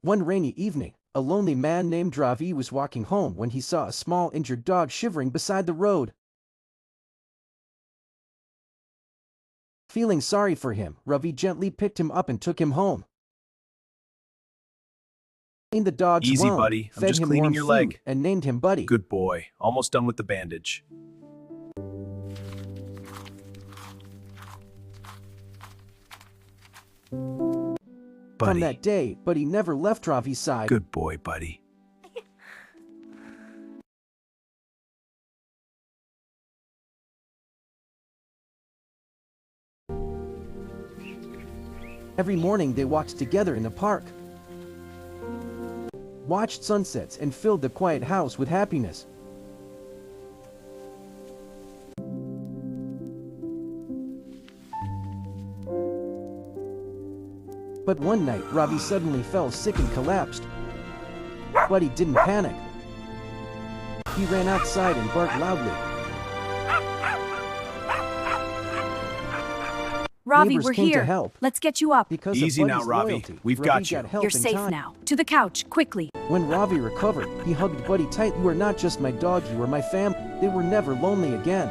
One rainy evening, a lonely man named Ravi was walking home when he saw a small injured dog shivering beside the road. Feeling sorry for him, Ravi gently picked him up and took him home. He cleaned the dog's Easy, wound, buddy. I'm fed just him cleaning warm your food, leg. and named him Buddy. Good boy. Almost done with the bandage. From Buddy. that day, Buddy never left Ravi's side. Good boy, buddy. Every morning they walked together in the park, watched sunsets, and filled the quiet house with happiness. But one night, Ravi suddenly fell sick and collapsed. Buddy didn't panic. He ran outside and barked loudly. Ravi, Neighbors we're came to here. help. Let's get you up. Because Easy of now, Buddy's Ravi. loyalty, We've Ravi got you. help You're in safe time. now. To the couch, quickly. When Ravi recovered, he hugged Buddy tight. "You are not just my dog, you are my family." They were never lonely again.